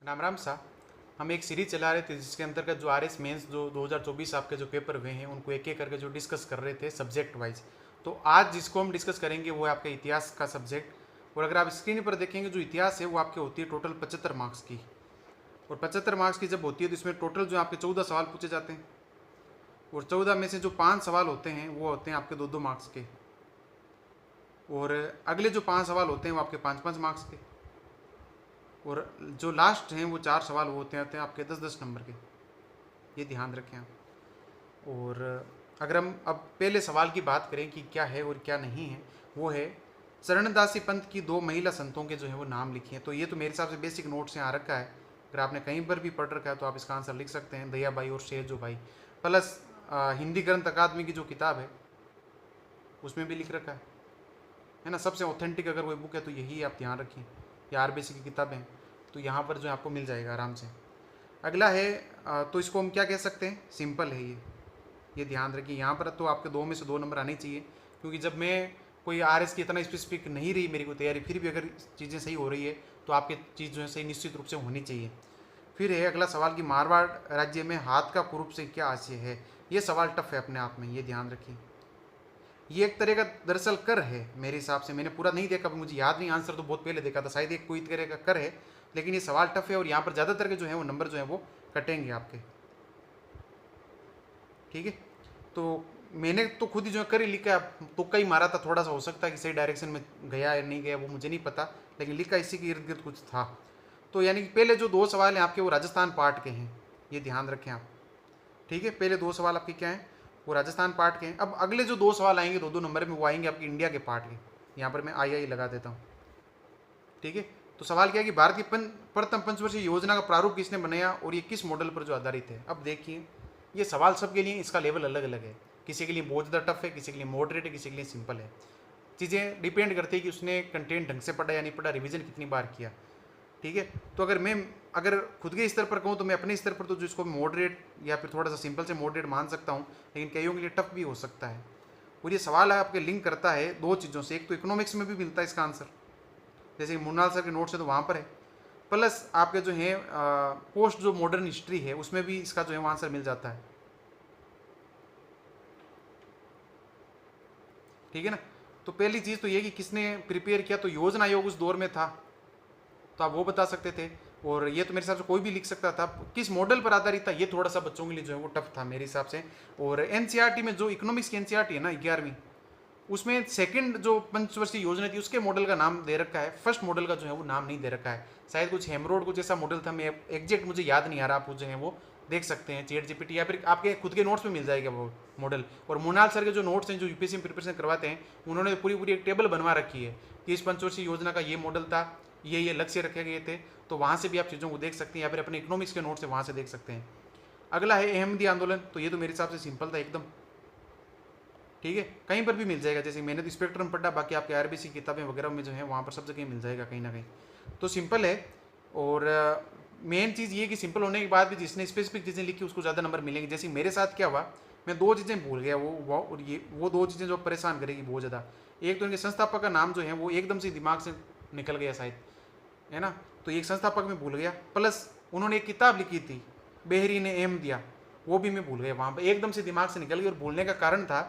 राम राम सा। हम एक सीरीज चला रहे थे जिसके अंतर्गत जो आर एस मेन्स जो 2024 आपके जो पेपर हुए हैं उनको एक एक करके जो डिस्कस कर रहे थे सब्जेक्ट वाइज। तो आज जिसको हम डिस्कस करेंगे वो है आपका इतिहास का सब्जेक्ट। और अगर आप स्क्रीन पर देखेंगे जो इतिहास है वो आपके होती है टोटल 75 मार्क्स की। और 75 मार्क्स की जब होती है तो इसमें टोटल जो आपके 14 सवाल पूछे जाते हैं। और 14 में से जो 5 सवाल होते हैं वो होते हैं आपके 2-2 मार्क्स के। और अगले जो 5 सवाल होते हैं वो आपके 5-5 मार्क्स के। और जो लास्ट हैं वो 4 सवाल वो होते हैं आपके 10-10 नंबर के। ये ध्यान रखें आप। और अगर हम अब पहले सवाल की बात करें कि क्या है और क्या नहीं है, वो है चरणदासी पंथ की 2 महिला संतों के जो है वो नाम लिखे हैं। तो ये तो मेरे हिसाब से बेसिक नोट से आ रखा है। अगर आपने कहीं पर भी पढ़ रखा है तो आप इसका आंसर लिख सकते हैं, दयाबाई और शेरजो भाई। प्लस हिंदी ग्रंथ अकादमी की जो किताब है उसमें भी लिख रखा है ना। सबसे ऑथेंटिक अगर कोई बुक है तो यही आप ध्यान रखें। ये आरबीसी की किताबें हैं तो यहाँ पर जो है आपको मिल जाएगा आराम से। अगला है तो इसको हम क्या कह सकते हैं, सिंपल है ये ध्यान रखिए। यहाँ पर तो आपके 2 में से 2 नंबर आने चाहिए, क्योंकि जब मैं कोई आरएस की इतना स्पेसिफिक नहीं रही मेरी को तैयारी, फिर भी अगर चीज़ें सही हो रही है तो आपके चीज़ जो है सही निश्चित रूप से होनी चाहिए। फिर है अगला सवाल कि मारवाड़ राज्य में हाथ का कुरूप से क्या आशय है। ये सवाल टफ है अपने आप में, ये ध्यान रखिए। ये एक तरह का दरअसल कर है मेरे हिसाब से, मैंने पूरा नहीं देखा, मुझे याद नहीं, आंसर तो बहुत पहले देखा था, शायद एक कोई तरह का कर है। लेकिन ये सवाल टफ है और यहाँ पर ज़्यादातर के जो है वो नंबर जो है वो कटेंगे आपके। ठीक है, तो मैंने तो खुद ही जो कर ही लिखा, तुक्का ही मारा था, थोड़ा सा हो सकता है कि सही डायरेक्शन में गया या नहीं गया वो मुझे नहीं पता, लेकिन लिखा इसी के इर्द गिर्द कुछ था। तो यानी कि पहले जो 2 सवाल हैं आपके वो राजस्थान पार्ट के हैं, ये ध्यान रखें आप। ठीक है, पहले 2 सवाल आपके क्या हैं, वो राजस्थान पार्ट के हैं। अब अगले जो 2 सवाल आएंगे 2-2 नंबर में वो आएंगे आपके इंडिया के पार्ट के। यहाँ पर मैं आई लगा देता हूँ। ठीक है, तो सवाल क्या है कि भारत की प्रथम पंचवर्षीय योजना का प्रारूप किसने बनाया और ये किस मॉडल पर जो आधारित है। अब देखिए, ये सवाल सबके लिए इसका लेवल अलग अलग है। किसी के लिए बहुत ज़्यादा टफ है, किसी के लिए मॉडरेट है, किसी के लिए सिंपल है। चीज़ें डिपेंड करती है कि उसने कंटेंट ढंग से पढ़ा या नहीं पढ़ा, रिवीजन कितनी बार किया। ठीक है, तो अगर खुद के स्तर पर कहूँ तो मैं अपने स्तर पर तो जो इसको मॉडरेट या फिर थोड़ा सा सिंपल से मॉडरेट मान सकता हूँ, लेकिन कईयों के लिए टफ भी हो सकता है। और ये सवाल आपके लिंक करता है 2 चीज़ों से, एक तो इकोनॉमिक्स में भी मिलता है इसका आंसर, जैसे मुन्नाल सर के नोट से तो वहाँ पर है, प्लस आपके जो है पोस्ट जो मॉडर्न हिस्ट्री है उसमें भी इसका जो है वो आंसर मिल जाता है। ठीक है ना। तो पहली चीज़ तो ये कि किसने प्रिपेयर किया, तो योजना आयोग उस दौर में था, तो आप वो बता सकते थे। और ये तो मेरे हिसाब से कोई भी लिख सकता था। किस मॉडल पर आधारित था ये थोड़ा सा बच्चों के लिए जो है वो टफ था मेरे हिसाब से। और एनसीईआरटी में जो इकोनॉमिक्स की एनसीईआरटी है ना 11वीं, उसमें सेकंड जो पंचवर्षीय योजना थी उसके मॉडल का नाम दे रखा है, फर्स्ट मॉडल का जो है वो नाम नहीं दे रखा है। शायद कुछ हेमरोड कुछ ऐसा मॉडल था, मैं एग्जैक्ट मुझे याद नहीं आ रहा, आप जो है वो देख सकते हैं चैट जीपीटी या फिर आपके खुद के नोट्स में मिल जाएगा वो मॉडल। और मोनाल सर के जो नोट्स हैं जो यूपीएससी में प्रिपरेशन करवाते हैं, उन्होंने पूरी पूरी एक टेबल बनवा रखी है कि इस पंचवर्षीय योजना का ये मॉडल था, ये लक्ष्य रखे गए थे। तो वहाँ से भी आप चीज़ों को देख सकते हैं या फिर अपने इकोनॉमिक्स के नोट से वहाँ से देख सकते हैं। अगला है अहमदी आंदोलन, तो ये तो मेरे हिसाब से सिंपल था एकदम। ठीक है, कहीं पर भी मिल जाएगा, जैसे मैंने तो स्पेक्ट्रम पढ़ा, बाकी आपके आरबीसी किताबें वगैरह में जो है वहाँ पर सब जगह मिल जाएगा कहीं ना कहीं, तो सिंपल है। और मेन चीज़ ये कि सिंपल होने के बाद भी जिसने स्पेसिफिक चीज़ें लिखी उसको ज़्यादा नंबर मिलेंगे। जैसे मेरे साथ क्या हुआ, मैं 2 चीज़ें भूल गया, और ये वो 2 चीज़ें जो परेशान करेगी बहुत ज़्यादा। एक तो इनके संस्थापक का नाम जो है वो एकदम से दिमाग से निकल गया शायद, है ना, तो एक संस्थापक में भूल गया, प्लस उन्होंने एक किताब लिखी थी बेहरी ने एम दिया, वो भी मैं भूल गया, वहाँ पर एकदम से दिमाग से निकल गई। और भूलने का कारण था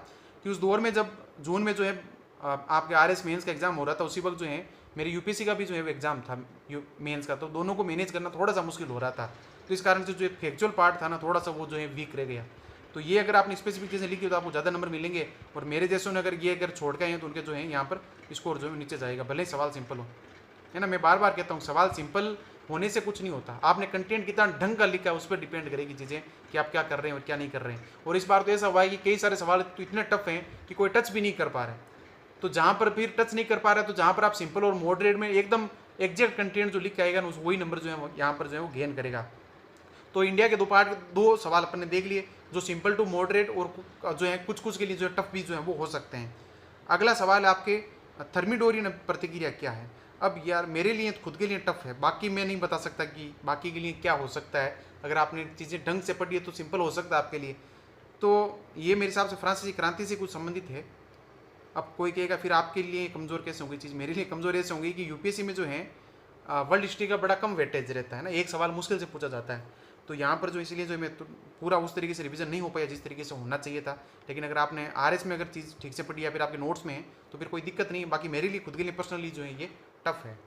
कि उस दौर में जब जून में जो है आपके आर एस मेन्स का एग्जाम हो रहा था, उसी वक्त जो है मेरे यूपीएससी का भी जो है एग्जाम था मेंस का, तो दोनों को मैनेज करना थोड़ा सा मुश्किल हो रहा था। तो इस कारण से जो फैक्चुअल पार्ट था ना थोड़ा सा वो जो है वीक रह गया। तो ये अगर आपने स्पेसिफिक चीज़ें लिखी तो आपको ज़्यादा नंबर मिलेंगे। और मेरे जैसों ने अगर ये छोड़ के आए तो उनके जो है यहाँ पर स्कोर जो है नीचे जाएगा, भले ही सवाल सिंपल हो, है ना। मैं बार बार कहता हूँ सवाल सिंपल होने से कुछ नहीं होता, आपने कंटेंट कितना ढंग का लिखा है उस पर डिपेंड करेगी चीज़ें कि आप क्या कर रहे हैं और क्या नहीं कर रहे हैं। और इस बार तो ऐसा हुआ है कि कई सारे सवाल तो इतने टफ हैं कि कोई टच भी नहीं कर पा रहा है। तो जहाँ पर फिर टच नहीं कर पा रहा है तो जहाँ पर आप सिंपल और मॉडरेट में एकदम एग्जैक्ट कंटेंट जो लिख के आएगा ना वही नंबर जो है यहाँ पर जो है वो गेन करेगा। तो इंडिया के 2 पार्ट 2 सवाल अपन ने देख लिए, जो सिंपल टू मॉडरेट और जो है कुछ कुछ के लिए जो है टफ भी जो है वो हो सकते हैं। अगला सवाल है आपके थर्मिडोरियन प्रतिक्रिया क्या है। अब यार मेरे लिए खुद के लिए टफ है, बाकी मैं नहीं बता सकता कि बाकी के लिए क्या हो सकता है। अगर आपने चीज़ें ढंग से पढ़ी है तो सिंपल हो सकता है आपके लिए। तो ये मेरे हिसाब से फ्रांसीसी क्रांति से कुछ संबंधित है। अब कोई कहेगा फिर आपके लिए कमज़ोर कैसे होगी चीज़, मेरे लिए कमज़ोर ऐसे होंगी कि यूपीएससी में जो है वर्ल्ड हिस्ट्री का बड़ा कम वेटेज रहता है ना, एक सवाल मुश्किल से पूछा जाता है। तो यहाँ पर जो इसलिए जो मैं पूरा उस तरीके से रिवीजन नहीं हो पाया जिस तरीके से होना चाहिए था। लेकिन अगर आपने आरएस में अगर चीज़ ठीक से पढ़ी या फिर आपके नोट्स में है तो फिर कोई दिक्कत नहीं है। बाकी मेरे लिए खुद के लिए पर्सनली जो है ये टफ है।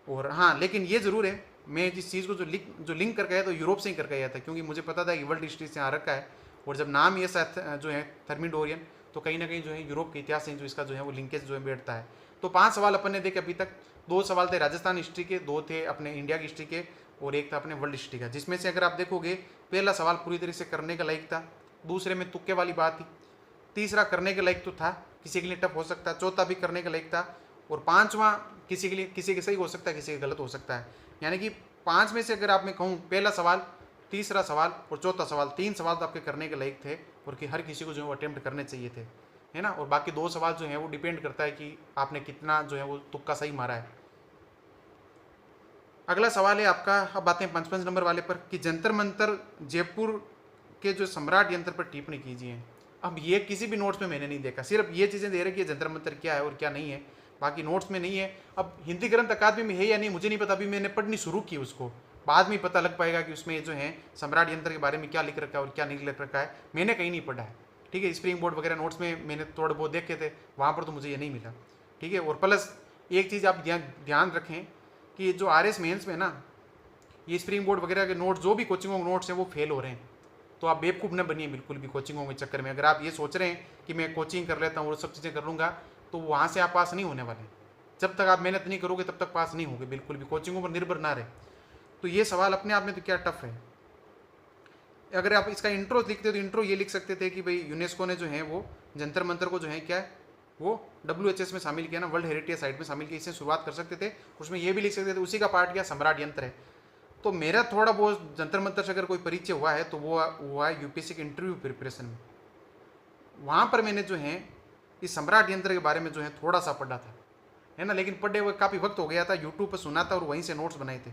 और हाँ, लेकिन ये ज़रूर है, मैं जिस चीज़ को जो लिंक कर गया तो यूरोप से ही कर गया था, क्योंकि मुझे पता था कि वर्ल्ड हिस्ट्री से आ रखा है। और जब नाम ये जो है थर्मिडोरियन, तो कहीं ना कहीं जो है यूरोप के इतिहास से जो इसका जो है वो लिंकेज जो है बैठता है। तो 5 सवाल अपन ने देखे अभी तक। 2 सवाल थे राजस्थान हिस्ट्री के, 2 थे अपने इंडिया की हिस्ट्री के, और एक था अपने वर्ल्ड हिस्ट्री का। जिसमें से अगर आप देखोगे, पहला सवाल पूरी तरह से करने के लायक था, दूसरे में तुक्के वाली बात थी, तीसरा करने के लायक तो था, किसी के लिए टफ हो सकता है, चौथा भी करने के लायक था, और पांचवा किसी के लिए किसी के सही हो सकता है, किसी के गलत हो सकता है। यानी कि 5 में से अगर आप मैं कहूँ, पहला सवाल, तीसरा सवाल और चौथा सवाल, 3 सवाल तो आपके करने के लायक थे और कि हर किसी को जो है वो अटेम्प्ट करने चाहिए थे, है ना। और बाकी 2 सवाल जो है वो डिपेंड करता है कि आपने कितना जो है वो तुक्का सही मारा है। अगला सवाल है आपका, अब बातें 5 नंबर वाले पर, कि जंतर मंतर जयपुर के जो सम्राट यंत्र पर टिप्पणी कीजिए। अब ये किसी भी नोट्स में मैंने नहीं देखा, सिर्फ ये चीज़ें दे रहे कि जंतर मंतर क्या है और क्या नहीं है, बाकी नोट्स में नहीं है। अब हिंदी ग्रंथ अकादमी में है या नहीं मुझे नहीं पता, अभी मैंने पढ़नी शुरू की उसको, बाद में पता लग पाएगा कि उसमें जो है सम्राट यंत्र के बारे में क्या लिख रखा है और क्या नहीं लिख रखा है। मैंने कहीं नहीं पढ़ा है, ठीक है। स्प्रिंग बोर्ड वगैरह नोट्स में मैंने थोड़े बहुत देखे थे, वहाँ पर तो मुझे ये नहीं मिला, ठीक है। और प्लस एक चीज़ आप ध्यान रखें कि जो RS मेंस में ना, ये स्प्रिंग बोर्ड वगैरह के नोट्स, जो भी कोचिंगों के नोट्स हैं वो फेल हो रहे हैं। तो आप बेवकूफ़ न बनिए बिल्कुल भी कोचिंगों के चक्कर में। अगर आप ये सोच रहे हैं कि मैं कोचिंग कर लेता हूँ और सब चीज़ें कर लूँगा, तो वहाँ से आप पास नहीं होने वाले। जब तक आप मेहनत नहीं करोगे तब तक पास नहीं होगे, बिल्कुल भी कोचिंगों पर निर्भर ना रहे। तो ये सवाल अपने आप में तो क्या टफ है। अगर आप इसका इंट्रो लिखते हो तो इंट्रो ये लिख सकते थे कि भाई यूनेस्को ने जो है वो जंतर मंतर को जो है क्या है वो WHS में शामिल किया ना, वर्ल्ड हेरिटेज साइट में शामिल किया, इससे शुरुआत कर सकते थे। उसमें ये भी लिख सकते थे उसी का पार्ट क्या सम्राट यंत्र है। तो मेरा थोड़ा बहुत जंतर मंतर से अगर कोई परिचय हुआ है तो वो हुआ है UPSC के इंटरव्यू प्रिपरेशन में। वहाँ पर मैंने जो है इस सम्राट यंत्र के बारे में जो है थोड़ा सा पढ़ा था, है ना। लेकिन पढ़े हुए काफ़ी वक्त हो गया था, यूट्यूब पर सुना था और वहीं से नोट्स बनाए थे।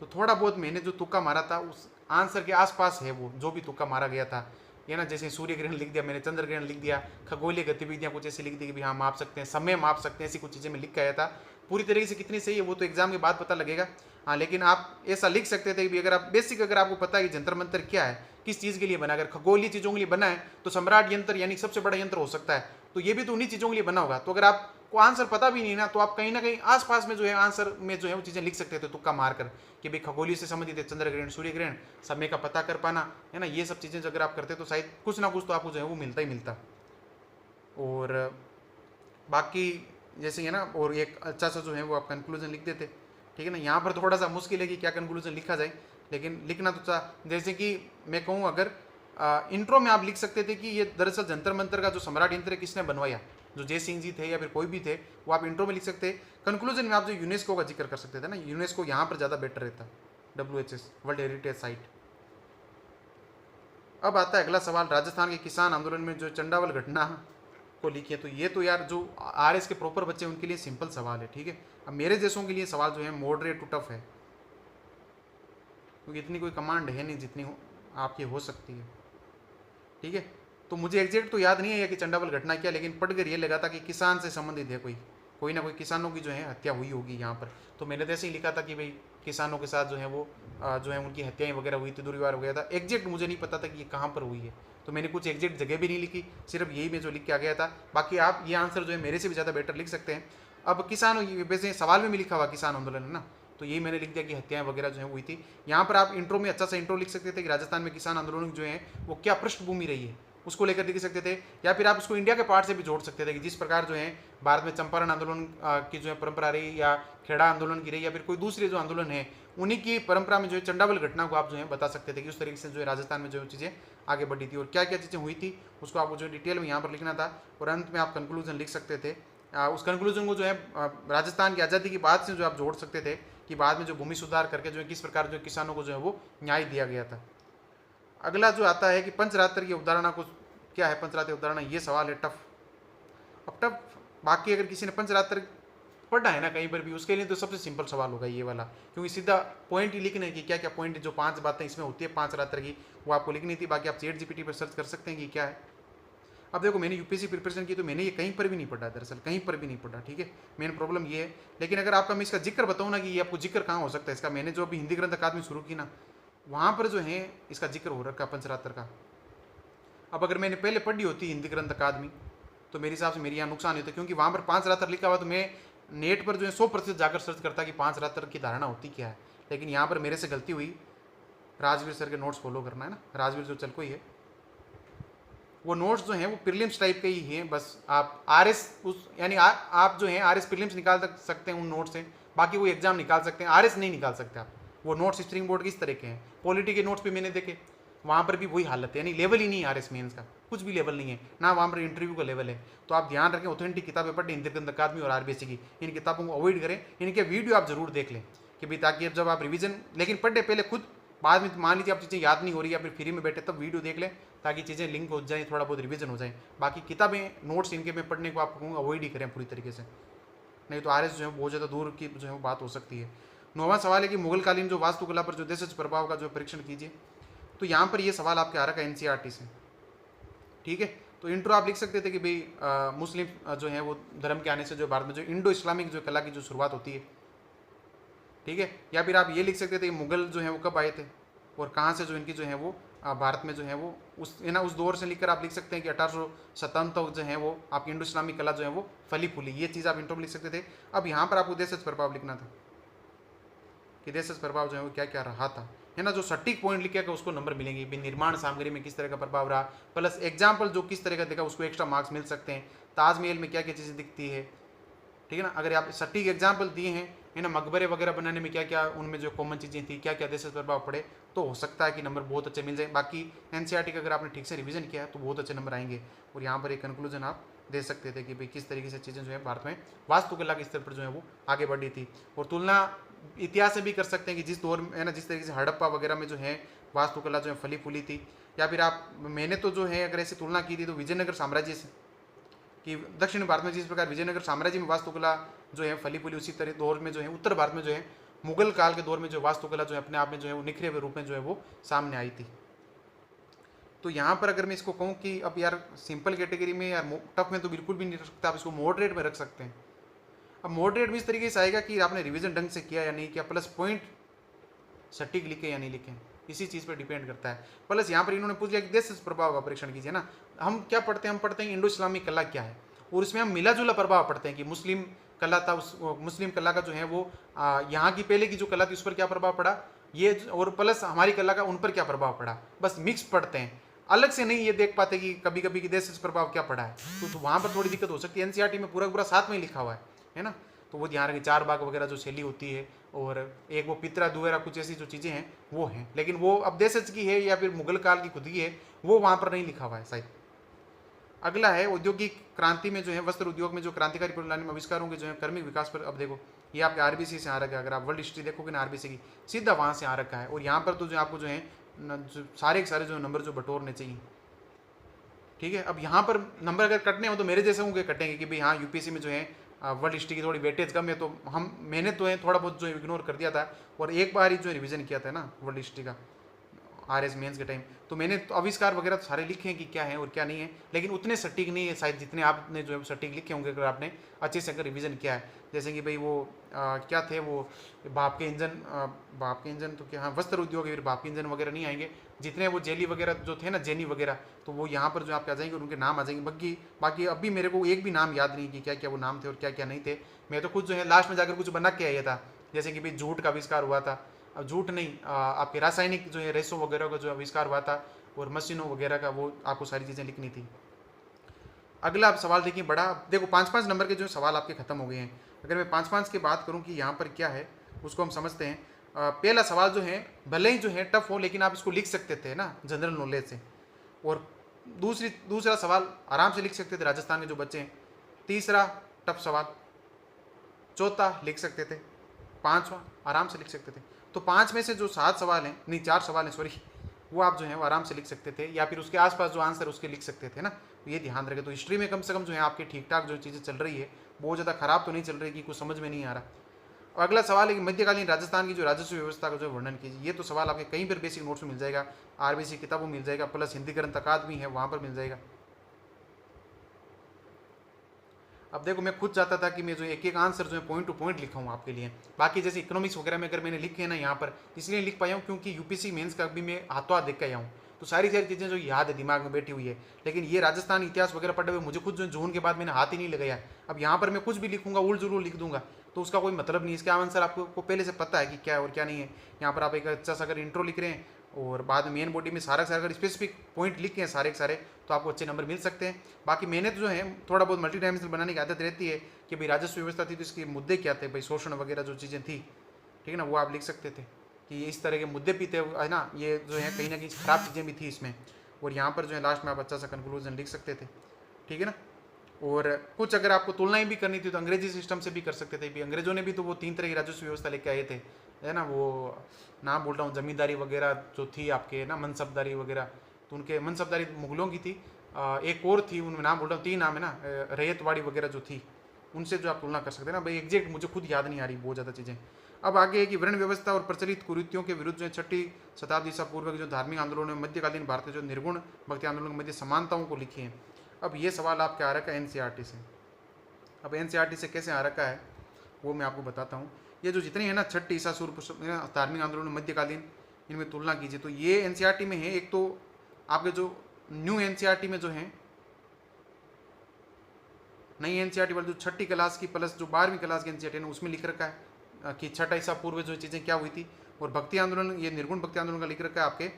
तो थोड़ा बहुत मैंने जो तुक्का मारा था उस आंसर के आसपास है वो, जो भी तुक्का मारा गया था, ये ना। जैसे सूर्य ग्रहण लिख दिया मैंने, चंद्र ग्रहण लिख दिया, खगोलीय गतिविधियाँ कुछ ऐसी लिख दी कि भी हाँ माप सकते हैं, समय माप सकते हैं, ऐसी कुछ चीज़ें मैं लिख के आया था। पूरी तरीके से कितनी सही है वो तो एग्जाम के बाद पता लगेगा। हाँ, लेकिन आप ऐसा लिख सकते थे कि अगर आप बेसिक, अगर आपको पता है कि जंतर मंतर क्या है, किस चीज़ के लिए बना, अगर खगोलीय चीज़ों के लिए बना है तो सम्राट यंत्र यानी सबसे बड़ा यंत्र हो सकता है, तो ये भी तो उन्हीं चीज़ों के लिए बना होगा। तो अगर आपको आंसर पता भी नहीं ना, तो आप कहीं ना कहीं आसपास में जो है आंसर में जो है वो चीज़ें लिख सकते थे तुक्का मारकर, कि भाई खगोलीय से संबंधित है, चंद्र ग्रहण, सूर्य ग्रहण, समय का पता कर पाना, है ना। ये सब चीज़ें अगर आप करते तो शायद कुछ ना कुछ तो आपको जो है वो मिलता ही मिलता। और बाकी जैसे है ना, और एक अच्छा सा जो है वो आप कंक्लूजन लिख देते, ठीक है ना। यहाँ पर थोड़ा सा मुश्किल है कि क्या कंक्लूजन लिखा जाए, लेकिन लिखना तो जैसे कि मैं कहूँ, अगर इंट्रो में आप लिख सकते थे कि ये दरअसल जंतर मंतर का जो सम्राट यंत्र है किसने बनवाया, जो जय सिंह जी थे या फिर कोई भी थे, वो आप इंट्रो में लिख सकते। कंक्लूजन में आप जो यूनेस्को का जिक्र कर सकते थे ना, यूनेस्को यहाँ पर ज़्यादा बेटर रहता, WHS वर्ल्ड हेरिटेज साइट। अब आता है अगला सवाल, राजस्थान के किसान आंदोलन में जो चंडावल घटना को लिखी है। तो ये तो यार जो RS के प्रॉपर बच्चे हैं उनके लिए सिंपल सवाल है, ठीक है। अब मेरे जैसों के लिए सवाल जो है मॉडरेट टू टफ है, क्योंकि इतनी कोई कमांड है नहीं जितनी आपकी हो सकती है, ठीक है। तो मुझे एग्जैक्ट तो याद नहीं है कि चंडावल घटना क्या, लेकिन पढ़कर ये लगा था कि किसान से संबंधित है, कोई ना कोई किसानों की जो है हत्या हुई होगी यहाँ पर। तो मैंने तो ऐसे ही लिखा था कि भाई किसानों के साथ जो है वो जो है उनकी हत्याएं वगैरह हुई थी, दुर्व्यवहार हो गया था। एग्जैक्ट मुझे नहीं पता था कि ये कहाँ पर हुई है, तो मैंने कुछ एग्जैक्ट जगह भी नहीं लिखी, सिर्फ यही मैं जो लिख के आ गया था। बाकी आप ये आंसर जो है मेरे से भी ज़्यादा बेटर लिख सकते हैं। अब किसान, वैसे सवाल में भी लिखा हुआ किसान आंदोलन है ना, तो यही मैंने लिख दिया कि हत्याएं वगैरह जो है हुई थी। यहाँ पर आप इंट्रो में अच्छा सा इंट्रो लिख सकते थे कि राजस्थान में किसान आंदोलन जो है वो क्या पृष्ठभूमि रही है, उसको लेकर लिख सकते थे। या फिर आप उसको इंडिया के पार्ट से भी जोड़ सकते थे कि जिस प्रकार जो है भारत में चंपारण आंदोलन की जो है परंपरा रही, या खेड़ा आंदोलन की रही, या फिर कोई दूसरे जो आंदोलन है उन्हीं की परंपरा में जो है चंडावल घटना को आप जो है बता सकते थे कि उस तरीके से जो है राजस्थान में जो चीज़ें आगे बढ़ी थी और क्या क्या चीज़ें हुई थी, उसको आपको जो डिटेल में यहाँ पर लिखना था। और अंत में आप कंक्लूजन लिख सकते थे। उस कंक्लूजन को जो है राजस्थान की आज़ादी की बात से जो आप जोड़ सकते थे कि बाद में जो भूमि सुधार करके जो है किस प्रकार जो किसानों को जो है वो न्याय दिया गया था। अगला जो आता है कि पंचरात्र की अवधारणा को क्या है, पंचरात्र अवधारणा, ये सवाल है टफ। अब टफ, बाकी अगर किसी ने पंचरात्र पढ़ा है ना कहीं पर भी, उसके लिए तो सबसे सिंपल सवाल होगा ये वाला, क्योंकि सीधा पॉइंट ही लिखने की क्या क्या पॉइंट, जो 5 बातें इसमें होती है 5 रात्र की, वो आपको लिखनी थी। बाकी आप ChatGPT पर सर्च कर सकते हैं कि क्या है। अब देखो मैंने यूपीएससी प्रिपरेशन की तो मैंने ये कहीं पर भी नहीं पढ़ा, दरअसल कहीं पर भी नहीं पढ़ा, ठीक है, मेन प्रॉब्लम ये है। लेकिन अगर आपका मैं इसका जिक्र बताऊँ ना कि ये आपको जिक्र कहाँ हो सकता है इसका, मैंने जो अभी हिंदी ग्रंथ अकादमी शुरू की ना, वहाँ पर जो है इसका जिक्र हो रखा पंचरात्र का। अब अगर मैंने पहले पढ़ी होती हिंदी ग्रंथ अकादमी तो मेरे हिसाब से मेरी यहाँ नुकसान होता, क्योंकि वहाँ पर 5 रात्र लिखा हुआ तो मैं नेट पर जो है 100% जाकर सर्च करता कि 5 रात्र की धारणा होती क्या है। लेकिन यहाँ पर मेरे से गलती हुई, राजवीर सर के नोट्स फॉलो करना है ना, राजवीर जो चल कोई है, वो नोट्स जो हैं वो प्रीलिम्स टाइप के ही हैं, बस आप आरएस उस यानी आप जो है आरएस प्रीलिम्स निकाल सकते हैं उन नोट्स से, बाकी वो एग्जाम निकाल सकते हैं, आरएस नहीं निकाल सकते आप। वो नोट्स स्प्रिंग बोर्ड के इस तरह के हैं। पॉलिटी के नोट्स भी मैंने देखे, वहाँ पर भी वही हालत है, यानी लेवल ही नहीं है आरएस मेंस का, कुछ भी लेवल नहीं है ना, वहाँ पर इंटरव्यू का लेवल है। तो आप ध्यान रखें, ऑथेंटिक किताबें पढ़ें, हिंदी ग्रंथ अकादमी और आरबीएससी की, इन किताबों को अवॉइड करें, इनके वीडियो आप जरूर देख लें कि भाई, ताकि अब जब आप रिवीजन, लेकिन पढ़े पहले खुद, बाद में मान लीजिए आप चीज़ें याद नहीं हो रही या फिर फ्री में बैठे तब वीडियो देख लें, ताकि चीज़ें लिंक हो जाए, थोड़ा बहुत रिवीजन हो जाए। बाकी किताबें नोट्स इनके में पढ़ने को आपको कहूँगा अवॉइड ही करें पूरी तरीके से, नहीं तो आरएस जो है बहुत ज़्यादा दूर की जो है वो बात हो सकती है। 9वां सवाल है कि मुगलकालीन जो वास्तुकला पर जो देशज प्रभाव का जो परीक्षण कीजिए। तो यहाँ पर ये सवाल आपके आ रखा है एनसीईआरटी से, ठीक है। तो इंट्रो आप लिख सकते थे कि भाई मुस्लिम जो है वो धर्म के आने से जो भारत में जो इंडो इस्लामिक जो कला की जो शुरुआत होती है, ठीक है। या फिर आप ये लिख सकते थे मुगल जो है वो कब आए थे और कहाँ से जो इनकी जो है वो भारत में जो है वो उस दौर से लिखकर आप लिख सकते हैं कि 1857 तक जो है वो आपकी इंडो इस्लामिक कला जो है वो फली फूली, ये चीज़ आप इंट्रो में लिख सकते थे। अब यहाँ पर आपको देशज प्रभाव लिखना था कि देशज प्रभाव जो है वो क्या क्या रहा था, है ना। जो सटीक पॉइंट लिखेगा उसको नंबर मिलेंगे, भी निर्माण सामग्री में किस तरह का प्रभाव रहा, प्लस एग्जाम्पल जो किस तरह का देखा उसको एक्स्ट्रा मार्क्स मिल सकते हैं। ताजमहल में क्या क्या चीज़ें दिखती है, ठीक है ना, अगर आप सटीक एग्जाम्पल दिए हैं, है ना, मकबरे वगैरह बनाने में क्या क्या उनमें जो कॉमन चीज़ें थी, क्या क्या देशज प्रभाव पड़े, तो हो सकता है कि नंबर बहुत अच्छे मिल जाए। बाकी एनसीईआरटी का अगर आपने ठीक से रिवीजन किया है तो बहुत अच्छे नंबर आएंगे। और यहाँ पर एक कंक्लूजन आप दे सकते थे कि भाई किस तरीके से चीज़ें जो है भारत में वास्तुकला के स्तर पर जो है वो आगे बढ़ी थी। और तुलना इतिहास से भी कर सकते हैं कि जिस दौर में, है ना, जिस तरीके से हड़प्पा वगैरह में जो है वास्तुकला जो है फली फूली थी, या फिर आप, मैंने तो जो है अगर ऐसी तुलना की थी तो विजयनगर साम्राज्य से, कि दक्षिण भारत में जिस प्रकार विजयनगर साम्राज्य में वास्तुकला जो है फली फूली, उसी तरह दौर में जो है उत्तर भारत में जो है मुगल काल के दौर में जो वास्तुकला जो है अपने आप में जो है वो निखरे हुए रूप में जो है वो सामने आई थी। तो यहाँ पर अगर मैं इसको कहूँ कि अब यार सिंपल कैटेगरी में यार टफ में तो बिल्कुल भी नहीं रख सकता, आप इसको मॉडरेट में रख सकते हैं। अब मॉडरेट में इस तरीके से आएगा कि आपने रिवीजन ढंग से किया या नहीं किया, प्लस पॉइंट सटीक लिखे या नहीं लिखे, इसी चीज़ पर डिपेंड करता है। प्लस यहाँ पर इन्होंने पूछ लिया कि देश प्रभाव का परीक्षण कीजिए ना। हम क्या पढ़ते हैं, हम पढ़ते हैं इंडो इस्लामिक कला क्या है, और इसमें हम मिला जुला प्रभाव पढ़ते हैं कि मुस्लिम कला था, उस मुस्लिम कला का जो है वो यहाँ की पहले की जो कला थी उस पर क्या प्रभाव पड़ा, ये और प्लस हमारी कला का उन पर क्या प्रभाव पड़ा, बस मिक्स पढ़ते हैं, अलग से नहीं ये देख पाते कि कभी कभी कि देश प्रभाव क्या पड़ा है। तो वहाँ पर थोड़ी दिक्कत हो सकती है। एनसीईआरटी में पूरा पूरा साथ में ही लिखा हुआ है ना, तो वो ध्यान रखें। 4 बाग वगैरह जो शैली होती है, और एक वो पितरा दुएरा कुछ ऐसी जो चीज़ें हैं वो हैं, लेकिन वो अब देशज की है या फिर मुगल काल की खुद की है, वो वहाँ पर नहीं लिखा हुआ है शायद। अगला है औद्योगिक क्रांति में जो है वस्त्र उद्योग में जो क्रांतिकारी प्रणाली में आविष्कारों के जो है कर्मिक विकास पर। अब देखो ये आपके आरबीसी से आ रखा है, अगर आप वर्ल्ड हिस्ट्री देखोगे ना आरबीसी की, सीधा वहाँ से आ रखा है। और यहाँ पर तो जो आपको जो है जो सारे के सारे जो नंबर जो बटोरने चाहिए, ठीक है। अब यहाँ पर नंबर अगर कटने हो तो मेरे जैसे होंगे कटेंगे कि भाई हाँ यूपीएससी में जो है वर्ल्ड हिस्ट्री की थोड़ी वेटेज कम है, तो मैंने तो है थोड़ा बहुत जो इग्नोर कर दिया था, और एक बार ही जो रिवीजन किया था ना वर्ल्ड हिस्ट्री का आरएस मेंस के टाइम, तो मैंने तो आविष्कार वगैरह सारे लिखे हैं कि क्या है और क्या नहीं है, लेकिन उतने सटीक नहीं है शायद जितने आपने जो है सटीक लिखे होंगे अगर आपने अच्छे से अगर रिवीजन किया है। जैसे कि भाई वो क्या थे वो भाप के इंजन तो क्या, हाँ वस्त्र उद्योग, फिर भाप के इंजन वगैरह नहीं आएंगे। जितने वो जेली वगैरह जो थे ना, जेनी वगैरह, तो वो यहाँ पर जो आपके आ जाएंगे और उनके नाम आ जाएंगे। बाकी अभी मेरे को एक भी नाम याद नहीं कि क्या क्या वो नाम थे और क्या क्या नहीं थे। मैं तो खुद जो है लास्ट में जाकर कुछ बना के आया था, जैसे कि भाई जूट का आविष्कार हुआ था, अब जूट नहीं आपके रासायनिक जो है रेसो वगैरह का जो आविष्कार हुआ था, और मशीनों वगैरह का, वो आपको सारी चीज़ें लिखनी थी। अगला आप सवाल देखिए बड़ा, देखो 5-5 नंबर के जो सवाल आपके खत्म हो गए हैं। अगर मैं 5-5 की बात करूं कि यहाँ पर क्या है उसको हम समझते हैं। पहला सवाल जो है भले ही जो है टफ हो, लेकिन आप इसको लिख सकते थे ना जनरल नॉलेज से। और दूसरा सवाल आराम से लिख सकते थे राजस्थान के जो बच्चे हैं। तीसरा टफ सवाल, चौथा लिख सकते थे, 5वां आराम से लिख सकते थे। तो 5 में से जो 7 सवाल हैं, नहीं 4 सवाल हैं सॉरी, वो आप जो है वो आराम से लिख सकते थे, या फिर उसके आसपास जो आंसर उसके लिख सकते थे ना। तो ये ध्यान रखें। तो हिस्ट्री में कम से कम जो है आपके ठीक ठाक जो चीज़ें चल रही है, बहुत ज़्यादा खराब तो नहीं चल रही कि कुछ समझ में नहीं आ रहा। और अगला सवाल है कि मध्यकालीन राजस्थान की जो राजस्व व्यवस्था का जो वर्णन कीजिए। ये तो सवाल आपके कहीं पर बेसिक नोट्स में मिल जाएगा, आरबीसी किताबों में मिल जाएगा, प्लस हिंदी ग्रंथ अकादमी है वहाँ पर मिल जाएगा। अब देखो मैं खुद चाहता था कि मैं जो एक एक आंसर जो है पॉइंट टू पॉइंट लिखा हूँ आपके लिए। बाकी जैसे इकोनॉमिक्स वगैरह में अगर मैंने लिखे हैं ना यहाँ पर, इसलिए लिख पाया हूँ क्योंकि यूपीसी मेंस का भी मैं हाथों हाथ देख के आया हूँ, तो सारी सारी चीज़ें जो याद है दिमाग में बैठी हुई है। लेकिन ये राजस्थान इतिहास वगैरह पढ़े हुए मुझे खुद जो जून के बाद मैंने हाथ ही नहीं लगाया। अब यहाँ पर मैं कुछ भी लिखूंगा उल जुलूल लिख दूंगा तो उसका कोई मतलब नहीं। इसका आंसर आपको पहले से पता है कि क्या है और क्या नहीं है। यहाँ पर आप एक अच्छा सा अगर इंट्रो लिख रहे हैं और बाद में मेन बॉडी में सारा अगर स्पेसिफिक पॉइंट लिखे हैं सारे के सारे, तो आपको अच्छे नंबर मिल सकते हैं। बाकी मैंने तो जो है थोड़ा बहुत मल्टी डायमेंशनल बनाने की आदत रहती है कि भाई राजस्व व्यवस्था थी तो इसके मुद्दे क्या थे, भाई शोषण वगैरह जो चीज़ें थी, ठीक है ना, वो आप लिख सकते थे कि इस तरह के मुद्दे भी थे, है ना, ये जो है कहीं ना कहीं खराब चीज़ें भी थी इसमें। और यहाँ पर जो है लास्ट में आप अच्छा सा कंक्लूजन लिख सकते थे, ठीक है ना। और कुछ अगर आपको तुलनाएं भी करनी थी तो अंग्रेजी सिस्टम से भी कर सकते थे। भी अंग्रेजों ने भी तो वो 3 तरह की राजस्व व्यवस्था लेके आए थे, है ना। वो नाम बोल रहा हूँ, जमींदारी वगैरह जो थी आपके ना, मनसबदारी वगैरह, तो उनके मनसबदारी मुगलों की थी। एक और थी, उनमें नाम बोल रहा हूँ, 3 नाम है ना, रैयतवाड़ी वगैरह जो थी, उनसे जो आप तुलना कर सकते हैं ना। भाई एग्जैक्ट मुझे खुद याद नहीं आ रही बहुत ज़्यादा चीज़ें। अब आगे है कि वर्ण व्यवस्था और प्रचलित कुरीतियों के विरुद्ध जो 6वीं शताब्दी ईसा पूर्व के जो धार्मिक आंदोलन में मध्यकालीन भारतीय जो निर्गुण भक्ति आंदोलन के मध्य समानताओं को लिखी है। अब ये सवाल आपके आ रखा है एनसीईआरटी से। अब एनसीईआरटी से कैसे आ रखा है वो मैं आपको बताता हूँ। ये जो जितनी है ना 6वीं ईसा पूर्व धार्मिक आंदोलन मध्यकालीन, इनमें तुलना कीजिए तो ये एनसीईआरटी में है। एक तो आपके जो न्यू एनसीईआरटी में जो है, नई एनसीईआरटी वाली जो 6वीं क्लास की प्लस जो 12वीं क्लास की एनसीईआरटी है उसमें लिख रखा है कि 6 ईसा पूर्व जो चीज़ें क्या हुई थी। और भक्ति आंदोलन, ये निर्गुण भक्ति आंदोलन का लिख रखा है आपके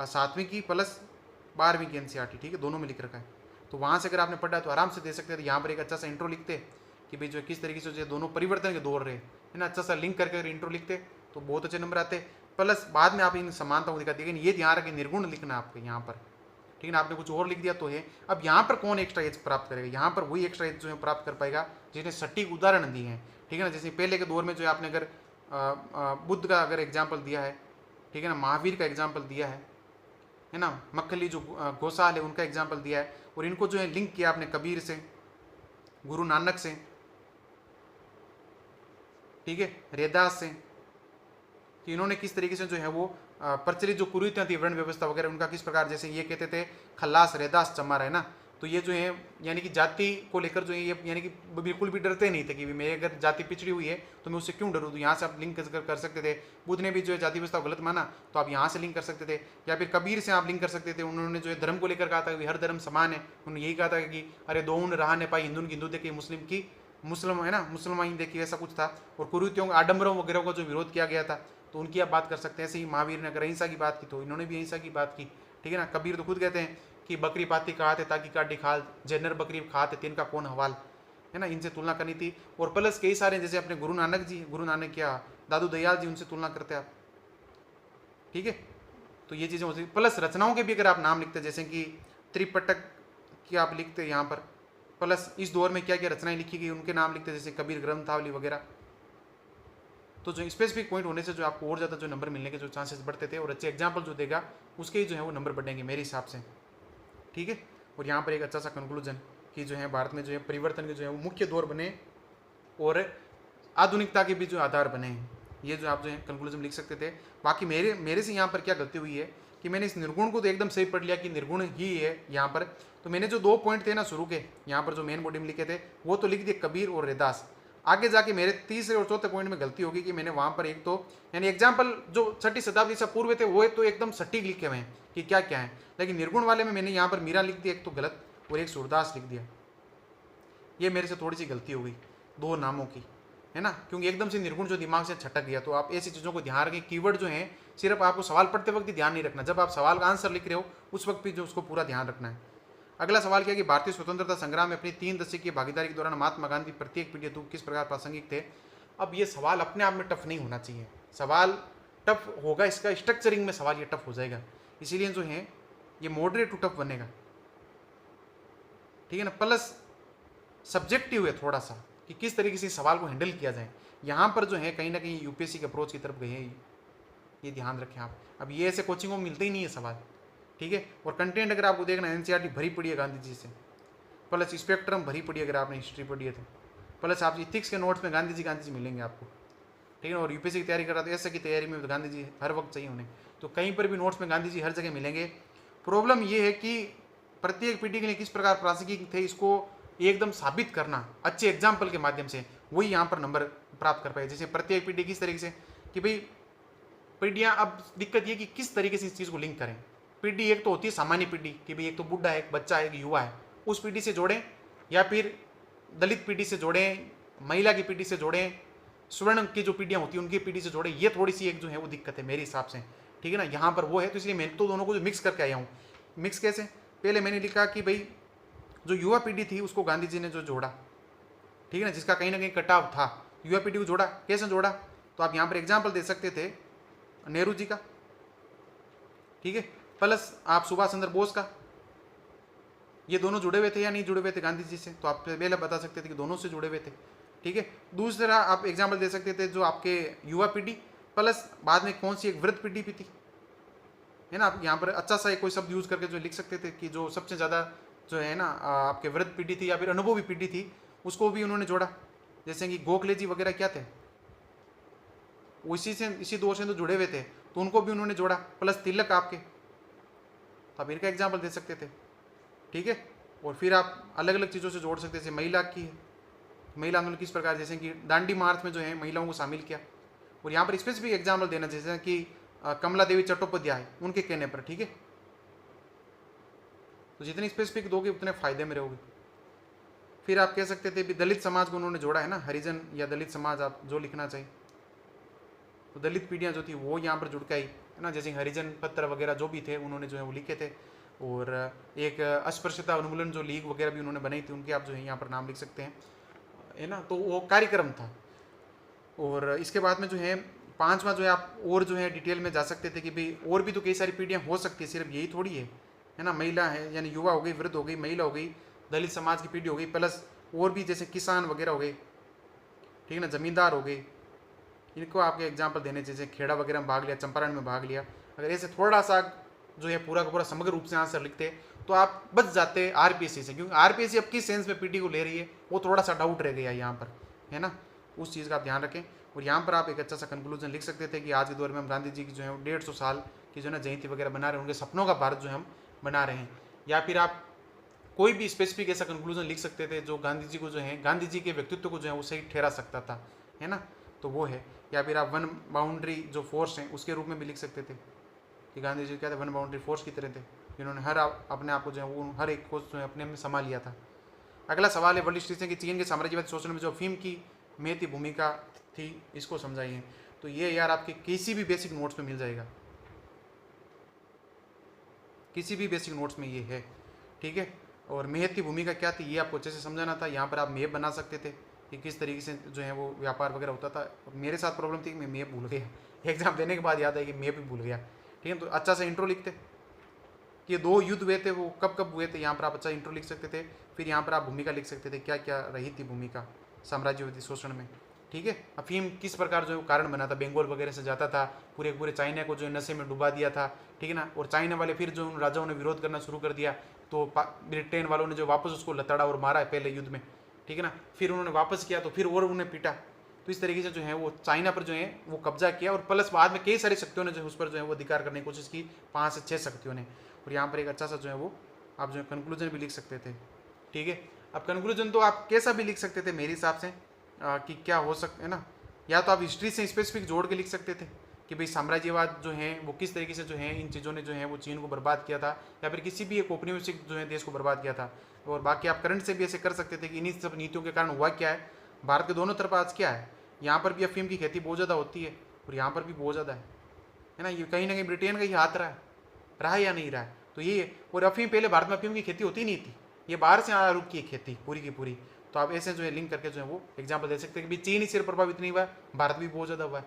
7वीं की प्लस 12वीं की एनसीईआरटी, ठीक है, दोनों में लिख रखा है। तो वहाँ से अगर आपने पढ़ा तो आराम से दे सकते थे। यहाँ पर एक अच्छा सा इंट्रो लिखते कि भाई जो किस तरीके से जो दोनों परिवर्तन के दौर रहे, है ना, अच्छा सा लिंक करके अगर इंट्रो लिखते तो बहुत अच्छे नंबर आते। प्लस बाद में आप इन समानताओं को दिखाते, लेकिन ये ध्यान रखें निर्गुण लिखना आपके यहाँ पर, ठीक है ना। आपने कुछ और लिख दिया तो है। अब यहाँ पर कौन एक्स्ट्रा एज प्राप्त करेगा, यहाँ पर वही एक्स्ट्रा एज जो है प्राप्त कर पाएगा जिसने सटीक उदाहरण दिए हैं, ठीक है ना। जैसे पहले के दौर में जो आपने अगर बुद्ध का अगर एग्जाम्पल दिया है, ठीक है ना, महावीर का एग्जाम्पल दिया है ना, मक्खली जो गोसाल है उनका एग्जाम्पल दिया है, और इनको जो है लिंक किया आपने कबीर से, गुरु नानक से, ठीक है, रैदास से, कि इन्होंने किस तरीके से जो है वो प्रचलित जो कुरीतियाँ थी वर्ण व्यवस्था वगैरह उनका किस प्रकार, जैसे ये कहते थे खल्लास रैदास चमार, है ना, तो ये जो है यानी कि जाति को लेकर जो है ये यानी कि बिल्कुल भी डरते नहीं थे कि मैं अगर जाति पिछड़ी हुई है तो मैं उससे क्यों डरूँ। तो यहाँ से आप लिंक कर सकते थे। बुद्ध ने भी जो है जाति व्यवस्था को गलत माना तो आप यहाँ से लिंक कर सकते थे, या फिर कबीर से आप लिंक कर सकते थे। उन्होंने जो है धर्म को लेकर कहा था कि हर धर्म समान है। उन्होंने यही कहा था कि अरे दो उन रहा ने पाई, हिंदू की हिंदू देखी, मुस्लिम की मुस्लिम, है ना, मुसलमान देखी, ऐसा कुछ था। और कुरीतियों आडम्बरों वगैरह का जो विरोध किया गया था तो उनकी आप बात कर सकते हैं। ऐसे ही महावीर ने अगर अहिंसा की बात की तो इन्होंने भी अहिंसा की बात की, ठीक है ना। कबीर तो खुद कहते हैं कि बकरी पाती खाते ताकि काटी खाल, जनर बकरी खाते तिनका कौन हवाल, है ना, इनसे तुलना करनी थी। और प्लस कई सारे जैसे अपने गुरु नानक जी, गुरु नानक क्या दादू दयाल जी, उनसे तुलना करते आप, ठीक है। तो ये चीज़ें होती। प्लस रचनाओं के भी अगर आप नाम लिखते जैसे कि त्रिपटक की आप लिखते यहाँ पर, प्लस इस दौर में क्या क्या रचनाएं लिखी गई उनके नाम लिखते जैसे कबीर ग्रंथावली वगैरह। तो जो स्पेसिफिक पॉइंट होने से जो आपको और ज़्यादा जो नंबर मिलने के जो चांसेस बढ़ते थे, और अच्छे एग्जाम्पल जो देगा उसके ही जो है वो नंबर बढ़ेंगे मेरे हिसाब से, ठीक है। और यहाँ पर एक अच्छा सा कंक्लूजन कि जो है भारत में जो है परिवर्तन के जो है वो मुख्य दौर बने और आधुनिकता के भी जो आधार बने हैं, ये जो आप जो है कंक्लूजन लिख सकते थे। बाकी मेरे से यहाँ पर क्या गलती हुई है कि मैंने इस निर्गुण को तो एकदम सही पढ़ लिया कि निर्गुण ही है यहाँ पर। तो मैंने जो 2 पॉइंट थे ना शुरू के यहाँ पर जो मेन बॉडी में लिखे थे वो तो लिख दिए कबीर और रैदास। आगे जाके मेरे तीसरे और चौथे पॉइंट में गलती होगी कि मैंने वहाँ पर एक तो यानी एग्जाम्पल जो 6वीं शताब्दी से पूर्व थे वो तो एकदम सटीक लिखे हुए हैं कि क्या क्या है, लेकिन निर्गुण वाले में मैंने यहाँ पर मीरा लिख दिया एक तो गलत और एक सूरदास लिख दिया। ये मेरे से थोड़ी सी गलती हो गई 2 नामों की, है ना, क्योंकि एकदम से निर्गुण जो दिमाग से छटक गया। तो आप ऐसी चीज़ों को ध्यान रखें। कीवर्ड जो है सिर्फ आपको सवाल पढ़ते वक्त ही ध्यान नहीं रखना, जब आप सवाल का आंसर लिख रहे हो उस वक्त भी जो उसको पूरा ध्यान रखना है। अगला सवाल क्या कि भारतीय स्वतंत्रता संग्राम में अपनी 3 दशक की भागीदारी के दौरान महात्मा गांधी प्रत्येक पीढ़ी हेतु किस प्रकार प्रासंगिक थे। अब ये सवाल अपने आप में टफ नहीं होना चाहिए, सवाल टफ होगा इसका स्ट्रक्चरिंग में सवाल ये टफ हो जाएगा, इसीलिए जो है ये मॉडरेट टू टफ बनेगा, ठीक है ना। प्लस सब्जेक्टिव है थोड़ा सा कि किस तरीके से सवाल को हैंडल किया जाए। यहाँ पर जो है कहीं ना कहीं यूपीएससी के अप्रोच की तरफ गए हैं, ये ध्यान रखें आप। अब ये ऐसे कोचिंगों में मिलते ही नहीं है सवाल, ठीक है। और कंटेंट अगर आपको देखना है एनसीईआरटी भरी पड़ी है गांधी जी से, प्लस स्पेक्ट्रम भरी पड़ी है अगर आपने हिस्ट्री पढ़ी है तो, प्लस आप इथिक्स के नोट्स में गांधी जी मिलेंगे आपको, ठीक है। और यूपीएससी की तैयारी कर रहा तो ऐसे की तैयारी में तो गांधी जी हर वक्त चाहिए उन्हें, तो कहीं पर भी नोट्स में गांधी जी हर जगह मिलेंगे। प्रॉब्लम ये है कि प्रत्येक पीढ़ी के लिए किस प्रकार प्रासंगिक थे इसको एकदम साबित करना अच्छे एग्जाम्पल के माध्यम से, वही यहाँ पर नंबर प्राप्त कर पाए। जैसे प्रत्येक पीढ़ी किस तरीके से कि भाई पीढ़ियाँ, अब दिक्कत ये कि किस तरीके से इस चीज़ को लिंक करें। पीढ़ी एक तो होती है सामान्य पीढ़ी कि भाई एक तो बुढ़ा है, एक बच्चा है, एक युवा है, उस पीढ़ी से जोड़ें, या फिर दलित पीढ़ी से जोड़ें, महिला की पीढ़ी से जोड़ें, स्वर्ण की जो पीढ़ियाँ होती हैं उनकी पीढ़ी से जोड़ें। ये थोड़ी सी एक जो है वो दिक्कत है मेरे हिसाब से, ठीक है ना। यहाँ पर वो है, तो इसलिए मैं तो दोनों को जो मिक्स करके आया हूँ। मिक्स कैसे, पहले मैंने लिखा कि भाई जो युवा पीढ़ी थी उसको गांधी जी ने जो जोड़ा, ठीक है ना, जिसका कहीं ना कहीं कटाव था, युवा पीढ़ी को जोड़ा। कैसे जोड़ा, तो आप यहाँ पर एग्जाम्पल दे सकते थे नेहरू जी का, ठीक है, प्लस आप सुभाष चंद्र बोस का। ये दोनों जुड़े हुए थे या नहीं जुड़े हुए थे गांधी जी से, तो आप पहले बता सकते थे कि दोनों से जुड़े हुए थे, ठीक है। दूसरा आप एग्जाम्पल दे सकते थे जो आपके युवा पीढ़ी प्लस बाद में कौन सी एक वृद्ध पीढ़ी भी थी, है ना। आप यहाँ पर अच्छा सा एक कोई शब्द यूज करके जो लिख सकते थे कि जो सबसे ज़्यादा जो है ना आपके वृद्ध पीढ़ी थी या फिर अनुभवी पीढ़ी थी, उसको भी उन्होंने जोड़ा। जैसे कि गोखले जी वगैरह क्या थे, वो इसी दौर से तो जुड़े हुए थे, तो उनको भी उन्होंने जोड़ा। प्लस तिलक आपके, तो आप इनका एग्जाम्पल दे सकते थे, ठीक है। और फिर आप अलग अलग चीज़ों से जोड़ सकते थे। महिला की, महिला आंदोलन किस प्रकार, जैसे कि दांडी मार्च में जो है महिलाओं को शामिल किया। और यहाँ पर स्पेसिफिक एग्जाम्पल देना, जैसे कि कमला देवी चट्टोपाध्याय, उनके कहने पर, ठीक है। तो जितनी स्पेसिफिक दोगे उतने फायदे में रहोगे। फिर आप कह सकते थे भी दलित समाज को उन्होंने जोड़ा है ना, हरिजन या दलित समाज आप जो लिखना चाहिए, तो दलित पीढ़ियाँ जो थी वो यहाँ पर जुड़ के आई, है ना। जैसे हरिजन पत्र वगैरह जो भी थे उन्होंने जो है वो लिखे थे। और एक अस्पृश्यता उन्मूलन जो लीग वगैरह भी उन्होंने बनाई थी, उनके आप जो है यहाँ पर नाम लिख सकते हैं, है ना। तो वो कार्यक्रम था। और इसके बाद में जो है पांचवा जो है आप और जो है डिटेल में जा सकते थे कि भाई और भी तो कई सारी पीढ़ियाँ हो सकती है, सिर्फ यही थोड़ी है ना। महिला है यानी युवा हो गई, वृद्ध हो गई, महिला हो गई, दलित समाज की पीढ़ी हो गई, प्लस और भी जैसे किसान वगैरह हो गए, ठीक है ना, जमींदार हो गए। इनको आपके एग्जाम्पल देने, जैसे खेड़ा वगैरह में भाग लिया, चंपारण में भाग लिया। अगर ऐसे थोड़ा सा जो है पूरा का पूरा समग्र रूप से आंसर लिखते तो आप बच जाते आरपीएससी से, क्योंकि आरपीएससी अब किस सेंस में पीटी को ले रही है वो थोड़ा सा डाउट रह गया यहाँ पर, है ना। उस चीज़ का आप ध्यान रखें। और यहाँ पर आप एक अच्छा सा कंक्लूजन लिख सकते थे कि आज के दौर में हम गांधी जी की जो है 150 साल की जो है ना जयंती वगैरह बना रहे हैं, उनके सपनों का भारत जो है हम बना रहे हैं। या फिर आप कोई भी स्पेसिफिक ऐसा कंक्लूजन लिख सकते थे जो गांधी जी को जो है, गांधी जी के व्यक्तित्व को जो है वो सही ठहरा सकता था, है ना। तो वो है। या फिर आप वन बाउंड्री जो फोर्स हैं उसके रूप में भी लिख सकते थे कि गांधी जी क्या थे, वन बाउंड्री फोर्स की तरह थे, जिन्होंने अपने आप को जो है वो हर एक को जो है अपने में संभाल लिया था। अगला सवाल है वर्ल्ड हिस्ट्री से कि चीन के साम्राज्यवादी शोषण में जो अफीम की महती भूमिका थी, इसको समझाइए। तो ये यार आपके किसी भी बेसिक नोट्स में मिल जाएगा, किसी भी बेसिक नोट्स में ये है, ठीक है। और महती भूमिका क्या थी ये आपको अच्छे से समझाना था। यहाँ पर आप मैप बना सकते थे कि किस तरीके से जो है वो व्यापार वगैरह होता था। मेरे साथ प्रॉब्लम थी कि मैं मैप भूल गया, एग्जाम देने के बाद याद है कि मैप भी भूल गया, ठीक है। तो अच्छा सा इंट्रो लिखते कि ये 2 युद्ध हुए थे, वो कब कब हुए थे, यहाँ पर आप अच्छा इंट्रो लिख सकते थे। फिर यहाँ पर आप भूमिका लिख सकते थे, क्या क्या रही थी भूमिका साम्राज्यवादी शोषण में, ठीक है। अफीम किस प्रकार जो कारण बना था, बंगाल वगैरह से जाता था, पूरे पूरे चाइना को जो नशे में डुबा दिया था, ठीक है ना। और चाइना वाले फिर जो उन राजाओं ने विरोध करना शुरू कर दिया, तो ब्रिटेन वालों ने जो वापस उसको लताड़ा और मारा है पहले युद्ध में, ठीक है ना। फिर उन्होंने वापस किया तो फिर और उन्हें पीटा। तो इस तरीके से जो है वो चाइना पर जो है वो कब्जा किया। और प्लस बाद में कई सारी शक्तियों ने जो है उस पर जो है वो अधिकार करने की कोशिश की, 5 से 6 शक्तियों ने। और यहाँ पर एक अच्छा सा जो है वो आप जो है कंक्लूजन भी लिख सकते थे, ठीक है। अब कंक्लूजन तो आप कैसा भी लिख सकते थे मेरे हिसाब से कि क्या हो सकता है ना, या तो आप हिस्ट्री से स्पेसिफिक जोड़ के लिख सकते थे कि भाई साम्राज्यवाद जो है वो किस तरीके से जो है इन चीज़ों ने जो है वो चीन को बर्बाद किया था, या फिर किसी भी एक औपनिवेशिक जो है देश को बर्बाद किया था। और बाकी आप करंट से भी ऐसे कर सकते थे कि इन्हीं सब नीतियों के कारण हुआ क्या है, भारत के दोनों तरफ आज क्या है। यहाँ पर भी अफीम की खेती बहुत ज़्यादा होती है और यहाँ पर भी बहुत ज़्यादा है ना। ये कहीं ना कहीं ब्रिटेन का ही हाथ रहा है या नहीं रहा है, तो ये। और अफीम पहले भारत में अफीम की खेती होती नहीं थी, ये बाहर से आरूप की खेती पूरी की पूरी। तो आप ऐसे जो है लिंक करके जो है वो एग्जाम्पल दे सकते हैं कि चीन ही सिर्फ प्रभावित नहीं हुआ है, भारत भी बहुत ज़्यादा हुआ है,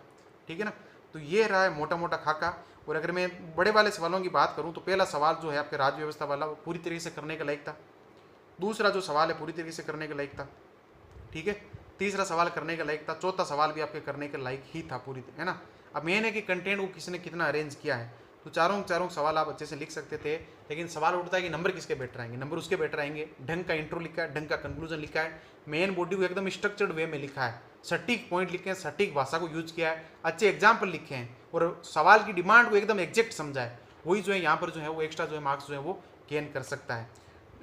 ठीक है ना। तो ये रहा है मोटा मोटा खाका। और अगर मैं बड़े वाले सवालों की बात करूं तो पहला सवाल जो है आपके राज्य व्यवस्था वाला वो पूरी तरीके से करने के लायक था। दूसरा जो सवाल है पूरी तरीके से करने के लायक था, ठीक है। तीसरा सवाल करने के लायक था, चौथा सवाल भी आपके करने के लायक ही था पूरी, है ना। अब मेन है कि कंटेंट को किसने कितना अरेंज किया है। तो चारों सवाल आप अच्छे से लिख सकते थे, लेकिन सवाल उठता है कि नंबर किसके बेटर आएंगे। नंबर उसके बेटर आएंगे ढंग का इंट्रो लिखा है, ढंग का कंक्लूजन लिखा है, मेन बॉडी को एकदम स्ट्रक्चर्ड वे में लिखा है, सटीक पॉइंट लिखे हैं, सटीक भाषा को यूज किया है, अच्छे एग्जाम्पल लिखे हैं और सवाल की डिमांड को एकदम एग्जैक्ट समझा है। वही जो है यहाँ पर जो है वो एक्स्ट्रा जो है मार्क्स जो है वो गेन कर सकता है।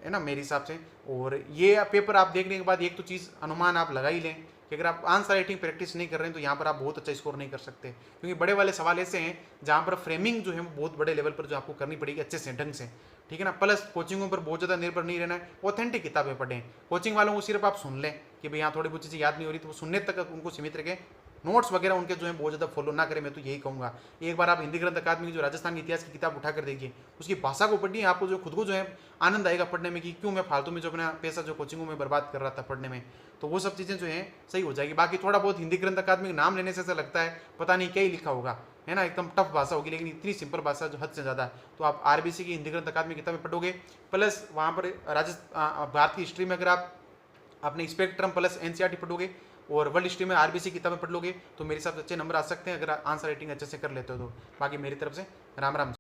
है ना मेरे हिसाब से। और ये पेपर आप देखने के बाद एक तो चीज़ अनुमान आप लगा ही लें कि अगर आप आंसर राइटिंग प्रैक्टिस नहीं कर रहे हैं तो यहाँ पर आप बहुत अच्छा स्कोर नहीं कर सकते, क्योंकि बड़े वाले सवाल ऐसे हैं जहाँ पर फ्रेमिंग जो है वो बहुत बड़े लेवल पर जो आपको करनी पड़ेगी अच्छे से ढंग से, ठीक है ना। प्लस कोचिंगों पर बहुत ज़्यादा निर्भर नहीं रहना है, ऑथेंटिक किताबें पढ़ें। कोचिंग वालों को सिर्फ आप सुन लें कि भाई यहाँ थोड़ी बहुत चीज़ें याद नहीं हो रही तो वो सुनने तक उनको सीमित रखें, नोट्स वगैरह उनके जो है बहुत ज़्यादा फॉलो ना करें। मैं तो यही कहूँगा एक बार आप हिंदी ग्रंथ अकादमी की जो राजस्थान के इतिहास की किताब उठा कर देखिए, उसकी भाषा को पढ़िए, आपको जो खुद को जो है आनंद आएगा पढ़ने में कि क्यों मैं फालतू में जो अपना पैसा जो कोचिंगों में बर्बाद कर रहा था पढ़ने में। तो वो सब चीज़ें जो हैं सही हो जाएगी। बाकी थोड़ा बहुत हिंदी ग्रंथ अकादमी का नाम लेने से ऐसा लगता है पता नहीं क्या ही लिखा होगा, है ना, एकदम टफ भाषा होगी, लेकिन इतनी सिंपल भाषा जो हद से ज़्यादा है। तो आप आरबीसी की हिंदी ग्रंथ अकादमी किताबें पढ़ोगे, प्लस वहाँ पर भारत की हिस्ट्री में अगर आप अपने स्पेक्ट्रम प्लस एनसीईआरटी पढ़ोगे और वर्ल्ड हिस्ट्री में आरबीसी किताबें पढ़ लोगे तो मेरे हिसाब से अच्छे नंबर आ सकते हैं अगर आंसर राइटिंग अच्छे से कर लेते हो तो। बाकी मेरी तरफ से राम राम।